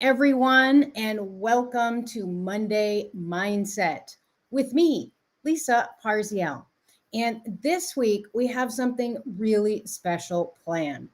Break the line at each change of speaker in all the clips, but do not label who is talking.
everyone, and welcome to Monday Mindset with me, Lisa Parziale. And this week, we have something really special planned.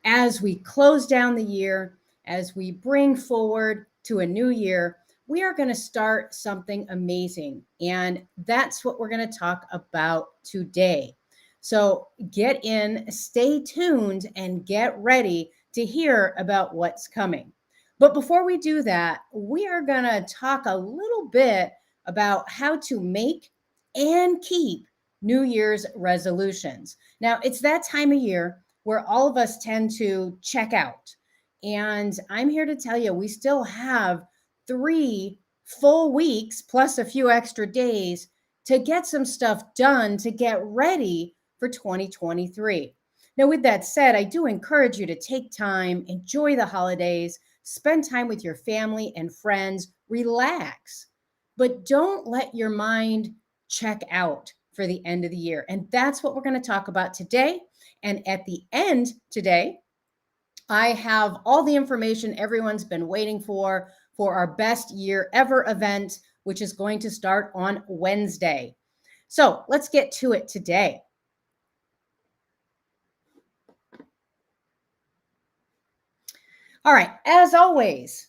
As we close down the year, as we bring forward to a new year, we are going to start something amazing. And that's what we're going to talk about today. So get in, stay tuned, and get ready to hear about what's coming. But before we do that, we are going to talk a little bit about how to make and keep New Year's resolutions. Now, it's that time of year where all of us tend to check out. And I'm here to tell you, we still have 3 full weeks plus a few extra days to get some stuff done to get ready for 2023. Now, with that said, I do encourage you to take time, enjoy the holidays, spend time with your family and friends, relax, but don't let your mind check out for the end of the year. And that's what we're going to talk about today. And at the end today, I have all the information everyone's been waiting for our best year ever event, which is going to start on Wednesday. So let's get to it today. All right, as always,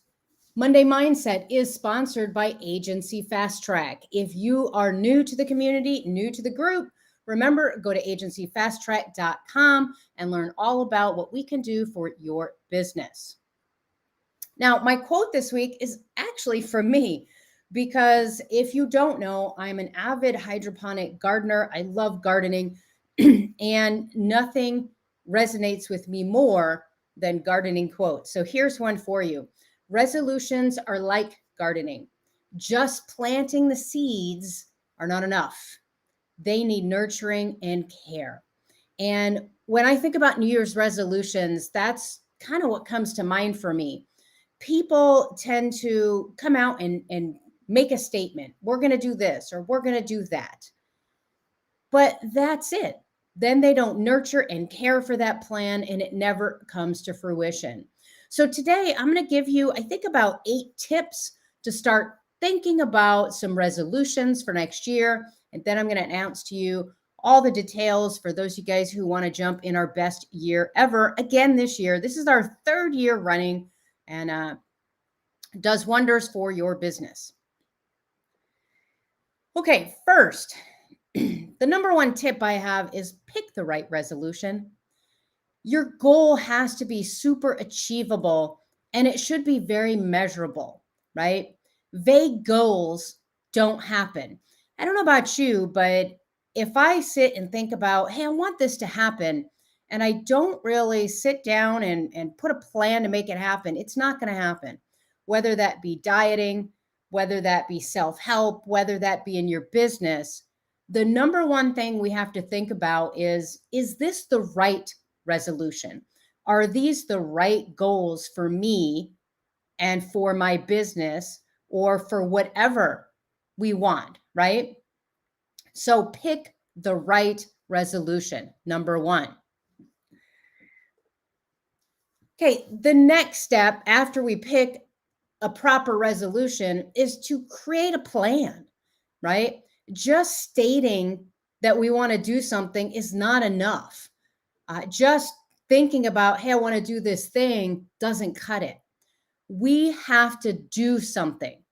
Monday Mindset is sponsored by Agency Fast Track. If you are new to the community, new to the group, remember, go to agencyfasttrack.com and learn all about what we can do for your business. Now, my quote this week is actually from me because if you don't know, I'm an avid hydroponic gardener. I love gardening, and nothing resonates with me more than gardening quotes. So here's one for you. Resolutions are like gardening. Just planting the seeds are not enough. They need nurturing and care. And when I think about New Year's resolutions, that's kind of what comes to mind for me. People tend to come out and make a statement. We're going to do this or we're going to do that. But that's it. Then they don't nurture and care for that plan and it never comes to fruition. So today I'm going to give you, I think, about 8 tips to start thinking about some resolutions for next year. And then I'm going to announce to you all the details for those of you guys who want to jump in our best year ever again this year. This is our 3rd year running and does wonders for your business. Okay, first, the number one tip I have is pick the right resolution. Your goal has to be super achievable and it should be very measurable, right? Vague goals don't happen. I don't know about you, but if I sit and think about, hey, I want this to happen, and I don't really sit down and put a plan to make it happen, it's not going to happen. Whether that be dieting, whether that be self help, whether that be in your business, the number one thing we have to think about is this the right resolution? Are these the right goals for me and for my business or for whatever we want, right? So pick the right resolution, number one. Okay, the next step after we pick a proper resolution is to create a plan, right? Just stating that we want to do something is not enough. Just thinking about, hey, I want to do this thing doesn't cut it. We have to do something.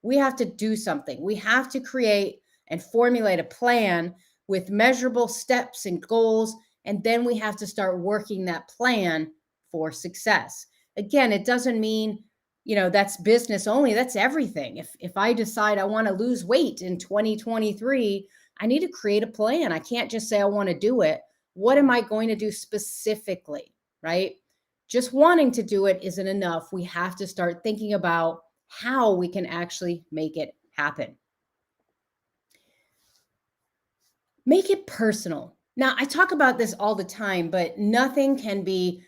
We have to do something. We have to create and formulate a plan with measurable steps and goals. And then we have to start working that plan for success. Again, it doesn't mean, that's business only. That's everything. If I decide I want to lose weight in 2023, I need to create a plan. I can't just say I want to do it. What am I going to do specifically, right? Just wanting to do it isn't enough. We have to start thinking about how we can actually make it happen. Make it personal. Now, I talk about this all the time, but nothing can be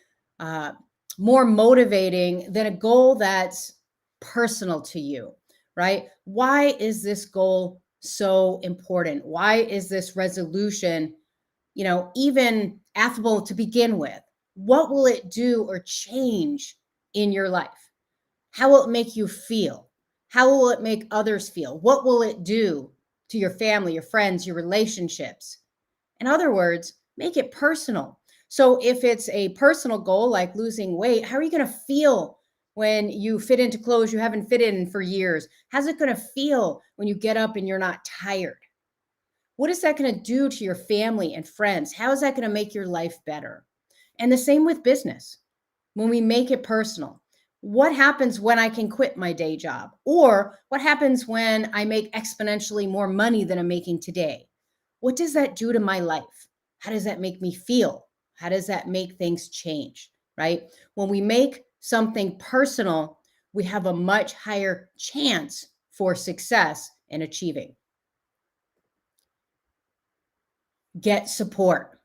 more motivating than a goal that's personal to you, right? Why is this goal so important? Why is this resolution, even affable to begin with? What will it do or change in your life? How will it make you feel? How will it make others feel? What will it do to your family, your friends, your relationships? In other words, make it personal. So if it's a personal goal like losing weight, how are you going to feel when you fit into clothes you haven't fit in for years? How's it going to feel when you get up and you're not tired? What is that going to do to your family and friends? How is that going to make your life better? And the same with business. When we make it personal, what happens when I can quit my day job? Or what happens when I make exponentially more money than I'm making today? What does that do to my life? How does that make me feel? How does that make things change? Right? When we make something personal, we have a much higher chance for success in achieving. Get support.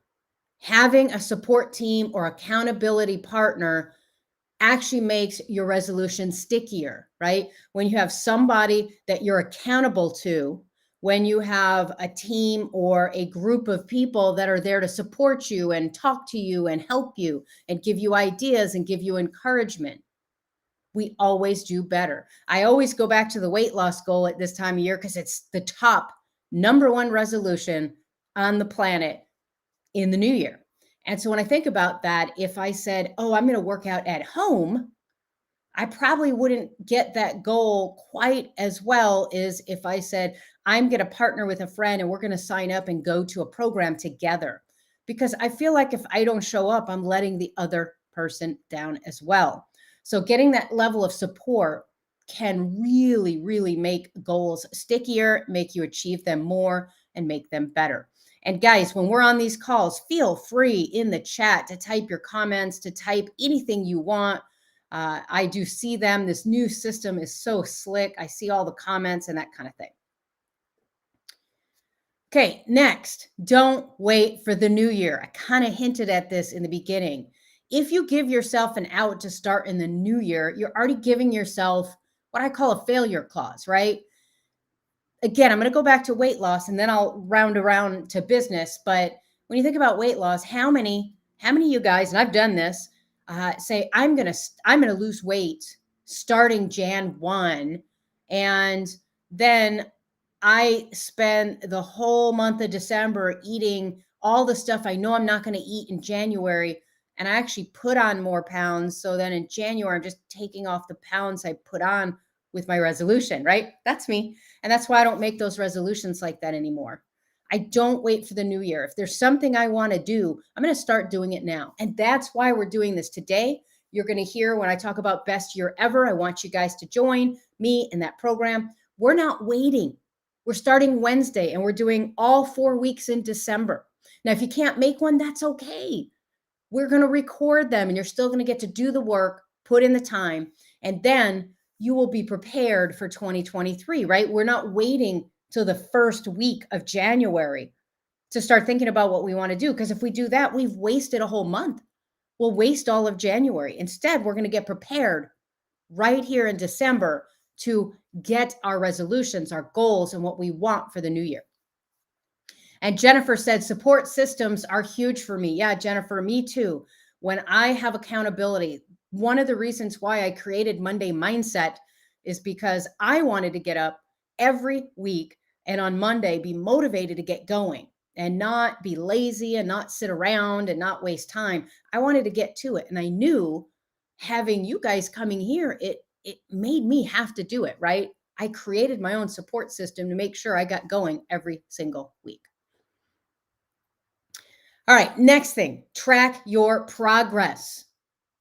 Having a support team or accountability partner actually makes your resolution stickier, right? When you have somebody that you're accountable to, when you have a team or a group of people that are there to support you and talk to you and help you and give you ideas and give you encouragement, we always do better. I always go back to the weight loss goal at this time of year because it's the top number one resolution on the planet in the new year. And so when I think about that, if I said, oh, I'm going to work out at home, I probably wouldn't get that goal quite as well as if I said, I'm going to partner with a friend and we're going to sign up and go to a program together. Because I feel like if I don't show up, I'm letting the other person down as well. So getting that level of support can really, really make goals stickier, make you achieve them more, and make them better. And guys, when we're on these calls, feel free in the chat to type your comments, to type anything you want. I do see them. This new system is so slick. I see all the comments and that kind of thing. Okay, next, don't wait for the new year. I kind of hinted at this in the beginning. If you give yourself an out to start in the new year, you're already giving yourself what I call a failure clause, right? Again, I'm going to go back to weight loss and then I'll round around to business. But when you think about weight loss, how many of you guys, and I've done this, say I'm gonna lose weight starting Jan 1, and then I spend the whole month of December eating all the stuff I know I'm not going to eat in January, and I actually put on more pounds. So then in January, I'm just taking off the pounds I put on with my resolution, right? That's me. And that's why I don't make those resolutions like that anymore. I don't wait for the new year. If there's something I want to do, I'm going to start doing it now. And that's why we're doing this today. You're going to hear when I talk about best year ever, I want you guys to join me in that program. We're not waiting. We're starting Wednesday and we're doing all 4 weeks in December. Now, if you can't make one, that's okay. We're going to record them and you're still going to get to do the work, put in the time, and then you will be prepared for 2023, right? We're not waiting till the first week of January to start thinking about what we want to do. Because if we do that, we've wasted a whole month. We'll waste all of January. Instead, we're going to get prepared right here in December to get our resolutions, our goals, and what we want for the new year. And Jennifer said, support systems are huge for me. Yeah, Jennifer, me too. When I have accountability, one of the reasons why I created Monday Mindset is because I wanted to get up every week and on Monday be motivated to get going and not be lazy and not sit around and not waste time. I wanted to get to it. And I knew having you guys coming here, it made me have to do it, right? I created my own support system to make sure I got going every single week. All right, next thing, track your progress.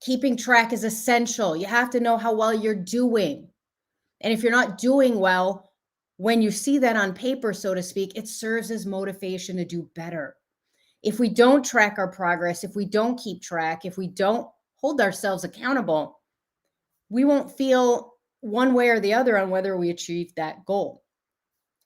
Keeping track is essential. You have to know how well you're doing. And if you're not doing well, when you see that on paper, so to speak, it serves as motivation to do better. If we don't track our progress, if we don't keep track, if we don't hold ourselves accountable, we won't feel one way or the other on whether we achieved that goal.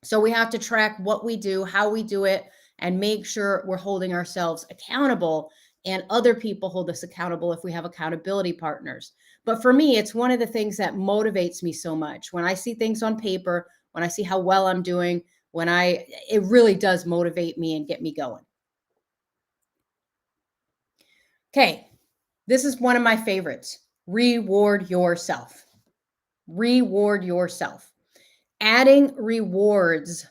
So we have to track what we do, how we do it, and make sure we're holding ourselves accountable and other people hold us accountable if we have accountability partners. But for me, it's one of the things that motivates me so much. When I see things on paper, when I see how well I'm doing, it really does motivate me and get me going. Okay, this is one of my favorites. Reward yourself. Reward yourself. Adding rewards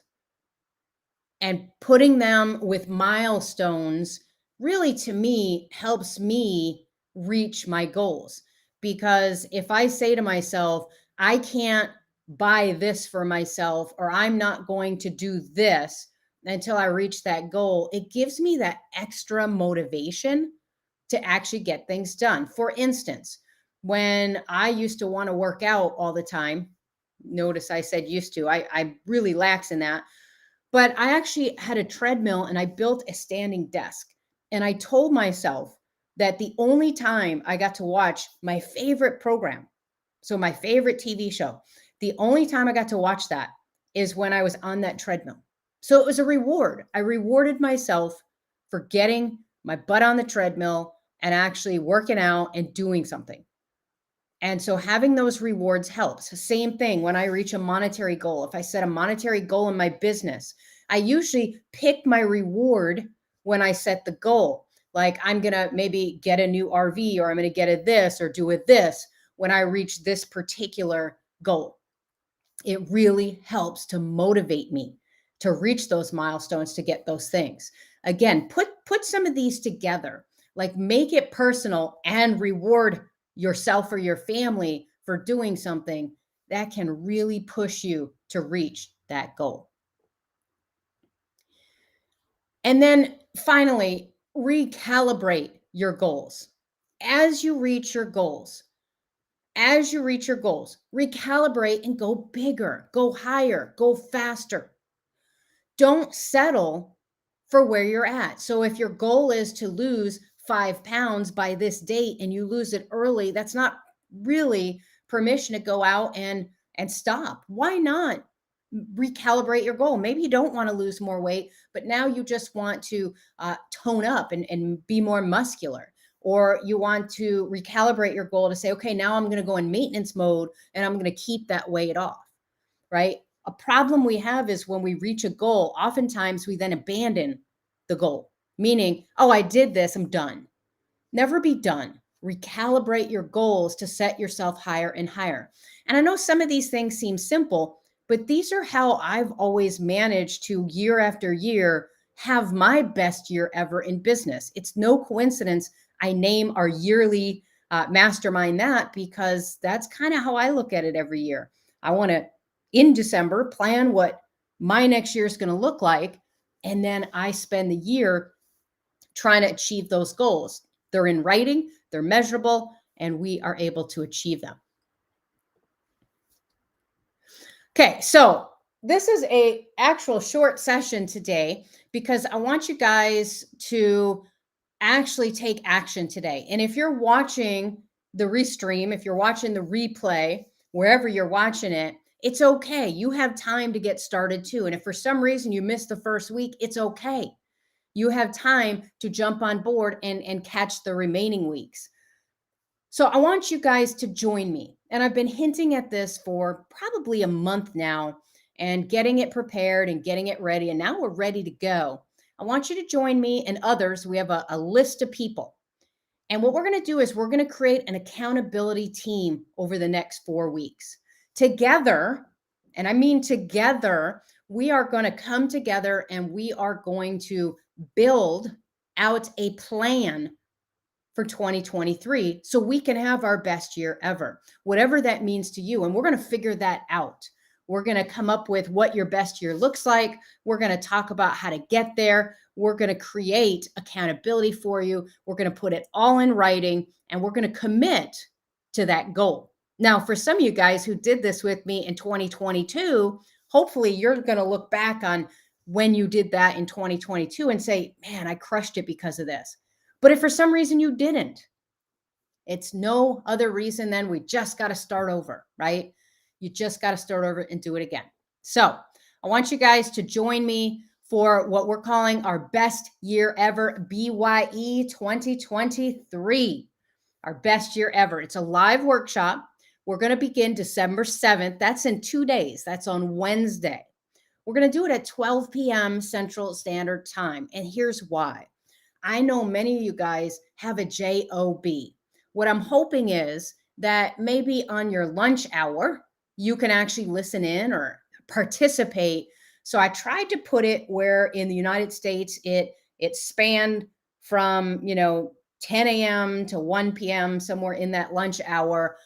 and putting them with milestones really, to me, helps me reach my goals. Because if I say to myself, I can't buy this for myself, or I'm not going to do this until I reach that goal, it gives me that extra motivation to actually get things done. For instance, when I used to want to work out all the time, notice I said used to, I really lax in that, but I actually had a treadmill and I built a standing desk. And I told myself that the only time I got to watch my favorite program, so my favorite TV show, the only time I got to watch that is when I was on that treadmill. So it was a reward. I rewarded myself for getting my butt on the treadmill and actually working out and doing something. And so having those rewards helps. Same thing when I reach a monetary goal. If I set a monetary goal in my business, I usually pick my reward when I set the goal. Like I'm going to maybe get a new RV, or I'm going to get a this or do a this when I reach this particular goal. It really helps to motivate me to reach those milestones, to get those things. Again, put some of these together, like make it personal and reward yourself or your family for doing something that can really push you to reach that goal. And then finally, recalibrate your goals. As you reach your goals, as you reach your goals, recalibrate and go bigger, go higher, go faster. Don't settle for where you're at. So if your goal is to lose 5 pounds by this date and you lose it early, that's not really permission to go out and stop. Why not recalibrate your goal? Maybe you don't want to lose more weight, but now you just want to tone up and be more muscular. Or you want to recalibrate your goal to say, okay, now I'm going to go in maintenance mode and I'm going to keep that weight off, right? A problem we have is when we reach a goal, oftentimes we then abandon the goal, meaning, oh, I did this, I'm done. Never be done. Recalibrate your goals to set yourself higher and higher. And I know some of these things seem simple, but these are how I've always managed to, year after year, have my best year ever in business. It's no coincidence I name our yearly mastermind that, because that's kind of how I look at it every year. I want to, in December, plan what my next year is going to look like. And then I spend the year trying to achieve those goals. They're in writing, they're measurable, and we are able to achieve them. Okay, so this is a actual short session today because I want you guys to actually take action today. And if you're watching the restream, if you're watching the replay, wherever you're watching it, it's okay. You have time to get started too. And if for some reason you missed the first week, it's okay. You have time to jump on board and catch the remaining weeks. So I want you guys to join me. And I've been hinting at this for probably a month now and getting it prepared and getting it ready. And now we're ready to go. I want you to join me and others. We have a list of people. And what we're going to do is we're going to create an accountability team over the next 4 weeks. Together, and I mean together, we are going to come together and we are going to build out a plan for 2023 so we can have our best year ever, whatever that means to you. And we're going to figure that out. We're going to come up with what your best year looks like. We're going to talk about how to get there. We're going to create accountability for you. We're going to put it all in writing and we're going to commit to that goal. Now, for some of you guys who did this with me in 2022, hopefully you're going to look back on when you did that in 2022 and say, man, I crushed it because of this. But if for some reason you didn't, it's no other reason than we just got to start over, right? You just got to start over and do it again. So I want you guys to join me for what we're calling our best year ever, BYE 2023, our best year ever. It's a live workshop. We're going to begin December 7th. That's in 2 days. That's on Wednesday. We're going to do it at 12 p.m. Central Standard Time. And here's why. I know many of you guys have a job. What I'm hoping is that maybe on your lunch hour, you can actually listen in or participate. So I tried to put it where in the United States it spanned from 10 a.m. to 1 p.m., somewhere in that lunch hour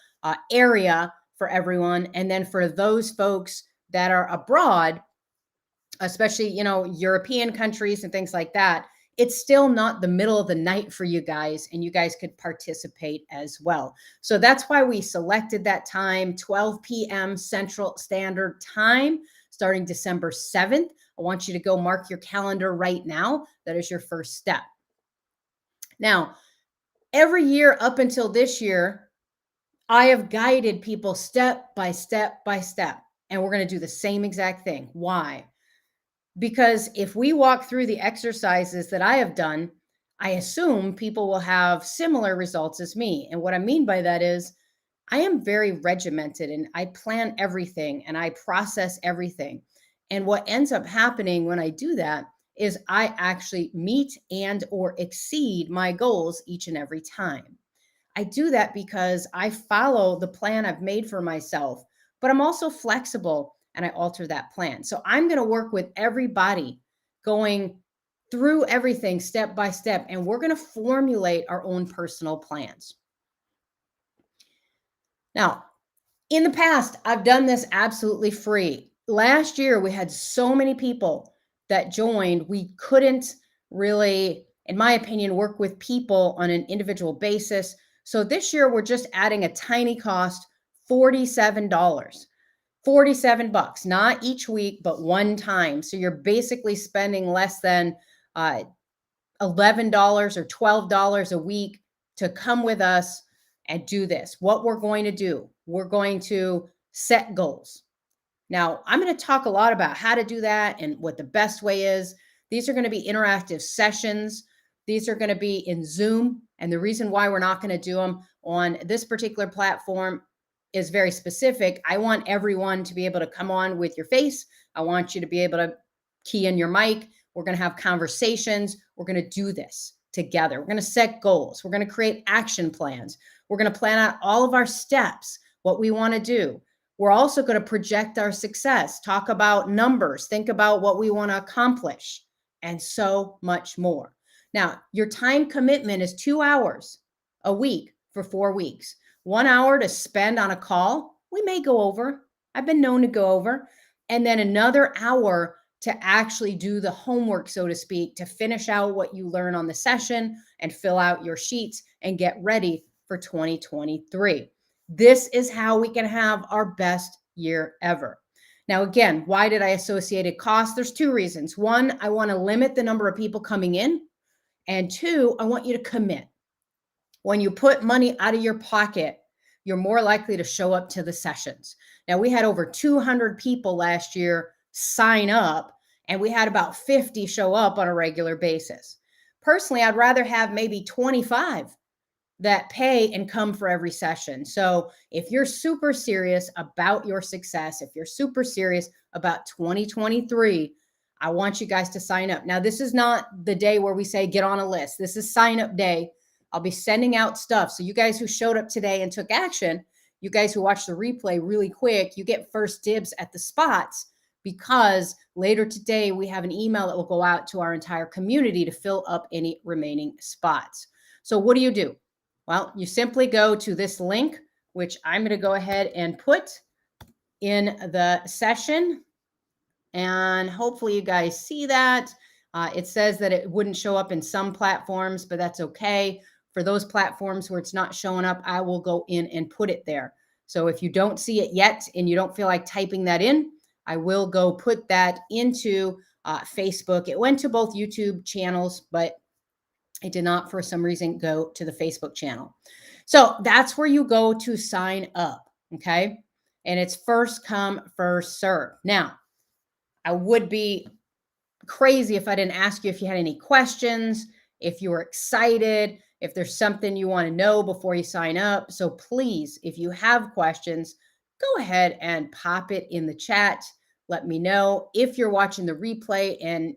area for everyone. And then for those folks that are abroad, especially European countries and things like that, it's still not the middle of the night for you guys, and you guys could participate as well. So that's why we selected that time, 12 p.m. Central Standard Time, starting December 7th. I want you to go mark your calendar right now. That is your first step. Now, every year up until this year, I have guided people step by step by step, and we're going to do the same exact thing. Why? Because if we walk through the exercises that I have done, I assume people will have similar results as me. And what I mean by that is I am very regimented and I plan everything and I process everything. And what ends up happening when I do that is I actually meet and or exceed my goals each and every time. I do that because I follow the plan I've made for myself, but I'm also flexible and I alter that plan. So I'm going to work with everybody going through everything step by step, and we're going to formulate our own personal plans. Now, in the past, I've done this absolutely free. Last year, we had so many people that joined, we couldn't really, in my opinion, work with people on an individual basis. So this year, we're just adding a tiny cost, $47. 47 bucks, not each week, but one time. So you're basically spending less than uh, $11 or $12 a week to come with us and do this. What we're going to do, we're going to set goals. Now, I'm going to talk a lot about how to do that and what the best way is. These are going to be interactive sessions. These are going to be in Zoom. And the reason why we're not going to do them on this particular platform is very specific. I want everyone to be able to come on with your face. I want you to be able to key in your mic. We're going to have conversations. We're going to do this together. We're going to set goals. We're going to create action plans. We're going to plan out all of our steps, what we want to do. We're also going to project our success, talk about numbers, think about what we want to accomplish, and so much more. Now, your time commitment is 2 hours a week for 4 weeks. 1 hour to spend on a call. We may go over. I've been known to go over. And then another hour to actually do the homework, so to speak, to finish out what you learn on the session and fill out your sheets and get ready for 2023. This is how we can have our best year ever. Now, again, why did I associate a cost? There's 2 reasons. 1, I want to limit the number of people coming in. And 2, I want you to commit. When you put money out of your pocket, you're more likely to show up to the sessions. Now, we had over 200 people last year sign up, and we had about 50 show up on a regular basis. Personally, I'd rather have maybe 25 that pay and come for every session. So if you're super serious about your success, if you're super serious about 2023, I want you guys to sign up. Now, this is not the day where we say get on a list. This is sign up day. I'll be sending out stuff. So you guys who showed up today and took action, you guys who watched the replay really quick, you get first dibs at the spots, because later today we have an email that will go out to our entire community to fill up any remaining spots. So what do? Well, you simply go to this link, which I'm going to go ahead and put in the session. And hopefully you guys see that. It says that it wouldn't show up in some platforms, but that's okay. For those platforms where it's not showing up, I will go in and put it there. So if you don't see it yet and you don't feel like typing that in, I will go put that into Facebook. It went to both YouTube channels, but it did not, for some reason, go to the Facebook channel. So that's where you go to sign up, okay? And it's first come, first serve. Now, I would be crazy if I didn't ask you if you had any questions, if you were excited, if there's something you want to know before you sign up. So please, if you have questions, go ahead and pop it in the chat. Let me know. If you're watching the replay and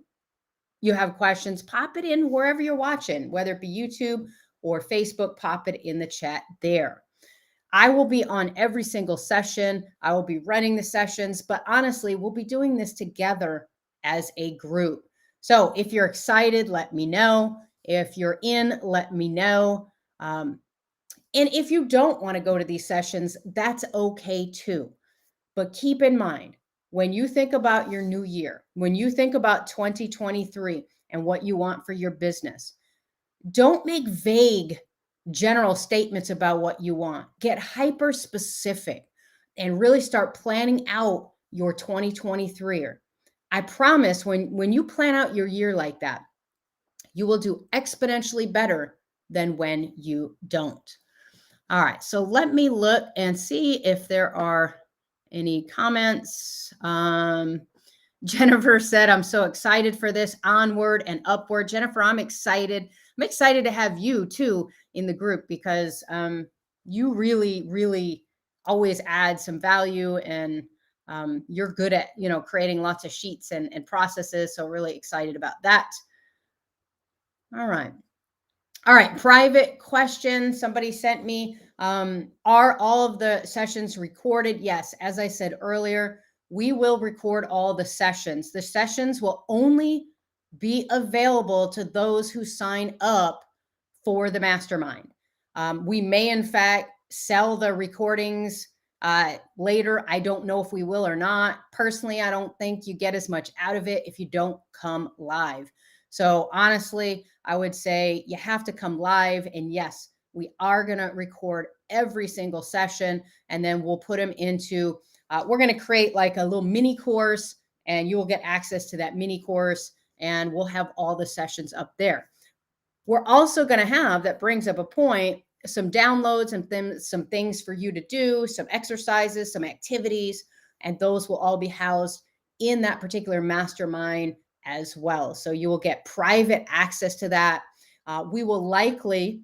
you have questions, pop it in wherever you're watching, whether it be YouTube or Facebook, pop it in the chat there. I will be on every single session. I will be running the sessions, but honestly, we'll be doing this together as a group. So if you're excited, let me know. If you're in, let me know. And if you don't want to go to these sessions, that's okay too. But keep in mind, when you think about your new year, when you think about 2023 and what you want for your business, don't make vague general statements about what you want. Get hyper specific and really start planning out your 2023. I promise when you plan out your year like that, you will do exponentially better than when you don't. All right, so let me look and see if there are any comments. Jennifer said, I'm so excited for this onward and upward. Jennifer, I'm excited. I'm excited to have you too in the group because you really, really always add some value and you're good at, creating lots of sheets and processes. So really excited about that. All right. All right, private question somebody sent me. Are all of the sessions recorded? Yes, as I said earlier, we will record all the sessions. The sessions will only be available to those who sign up for the mastermind. We may, in fact, sell the recordings later. I don't know if we will or not. Personally, I don't think you get as much out of it if you don't come live. So honestly, I would say you have to come live. And yes, we are going to record every single session and then we'll put them into, we're going to create like a little mini course and you will get access to that mini course and we'll have all the sessions up there. We're also going to have, that brings up a point, some downloads and some things for you to do, some exercises, some activities, and those will all be housed in that particular mastermind as well. So you will get private access to that. We will likely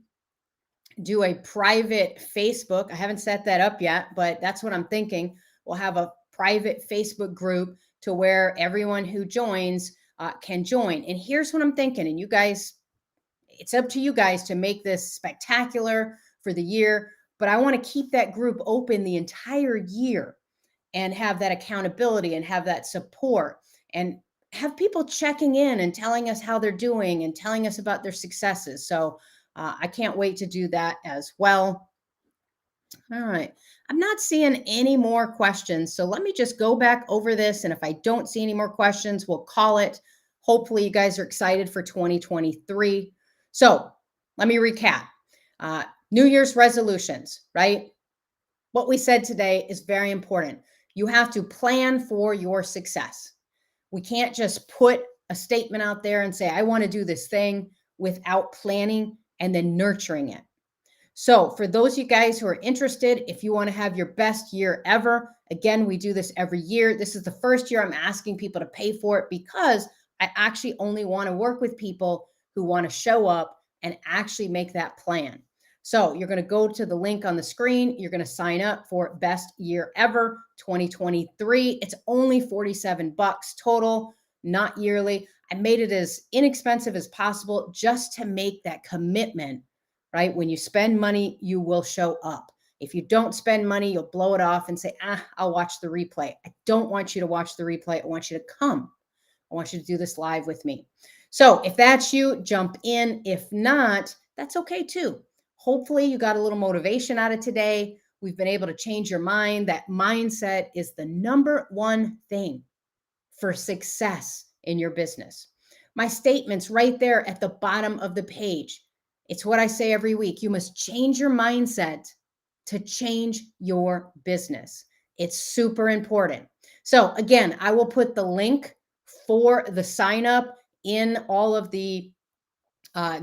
do a private Facebook. I haven't set that up yet, but that's what I'm thinking. We'll have a private Facebook group to where everyone who joins can join. And here's what I'm thinking. And you guys, it's up to you guys to make this spectacular for the year, but I want to keep that group open the entire year and have that accountability and have that support and have people checking in and telling us how they're doing and telling us about their successes. So I can't wait to do that as well. All right. I'm not seeing any more questions. So let me just go back over this. And if I don't see any more questions, we'll call it. Hopefully you guys are excited for 2023. So let me recap. New Year's resolutions, right? What we said today is very important. You have to plan for your success. We can't just put a statement out there and say, I want to do this thing without planning and then nurturing it. So for those of you guys who are interested, if you want to have your best year ever, again, we do this every year. This is the first year I'm asking people to pay for it because I actually only want to work with people who want to show up and actually make that plan. So you're going to go to the link on the screen. You're going to sign up for Best Year Ever 2023. It's only $47 total, not yearly. I made it as inexpensive as possible just to make that commitment, right? When you spend money, you will show up. If you don't spend money, you'll blow it off and say, I'll watch the replay. I don't want you to watch the replay. I want you to come. I want you to do this live with me. So if that's you, jump in. If not, that's okay too. Hopefully you got a little motivation out of today. We've been able to change your mind. That mindset is the number one thing for success in your business. My statement's right there at the bottom of the page. It's what I say every week. You must change your mindset to change your business. It's super important. So again, I will put the link for the sign up in all of the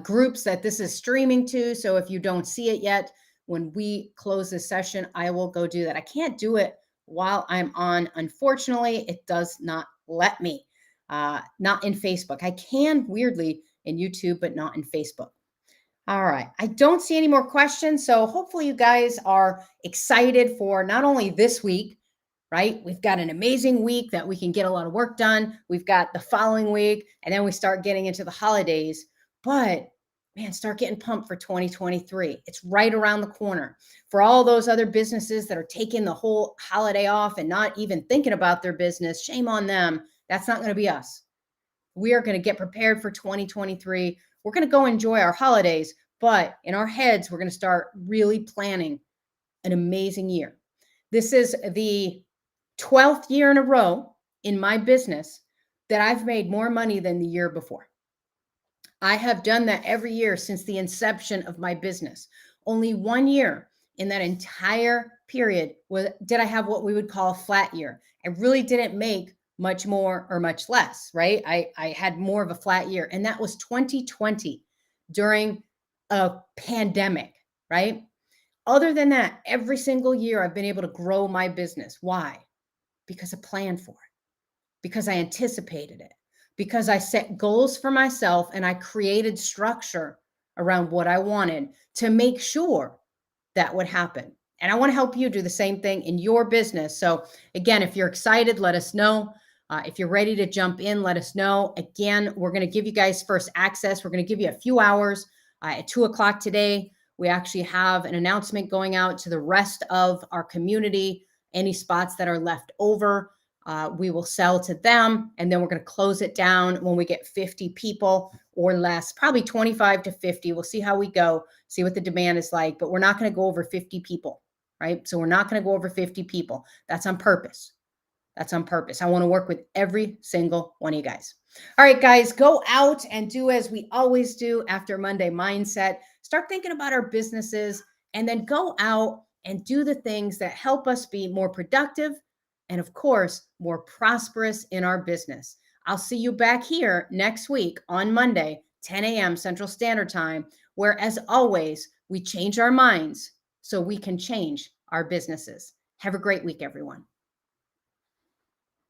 groups that this is streaming to. So if you don't see it yet, when we close this session, I will go do that. I can't do it while I'm on. Unfortunately, it does not let me. Not in Facebook. I can weirdly in YouTube, but not in Facebook. All right. I don't see any more questions. So hopefully you guys are excited for not only this week, right? We've got an amazing week that we can get a lot of work done. We've got the following week, and then we start getting into the holidays. But man, start getting pumped for 2023. It's right around the corner. For all those other businesses that are taking the whole holiday off and not even thinking about their business, shame on them. That's not going to be us. We are going to get prepared for 2023. We're going to go enjoy our holidays, but in our heads, we're going to start really planning an amazing year. This is the 12th year in a row in my business that I've made more money than the year before. I have done that every year since the inception of my business. Only 1 year in that entire period did I have what we would call a flat year. I really didn't make much more or much less, right? I had more of a flat year, and that was 2020 during a pandemic, right? Other than that, every single year I've been able to grow my business. Why? Because I planned for it, because I anticipated it, because I set goals for myself and I created structure around what I wanted to make sure that would happen. And I want to help you do the same thing in your business. So, again, if you're excited, let us know. If you're ready to jump in, let us know. Again, we're going to give you guys first access. We're going to give you a few hours at 2 o'clock today. We actually have an announcement going out to the rest of our community. Any spots that are left over, we will sell to them, and then we're going to close it down when we get 50 people or less, probably 25 to 50. We'll see how we go, see what the demand is like, but we're not going to go over 50 people, right? So we're not going to go over 50 people. That's on purpose. That's on purpose. I want to work with every single one of you guys. All right, guys, go out and do as we always do after Monday Mindset. Start thinking about our businesses and then go out and do the things that help us be more productive and, of course, more prosperous in our business. I'll see you back here next week on Monday, 10 a.m. Central Standard Time, where, as always, we change our minds so we can change our businesses. Have a great week, everyone.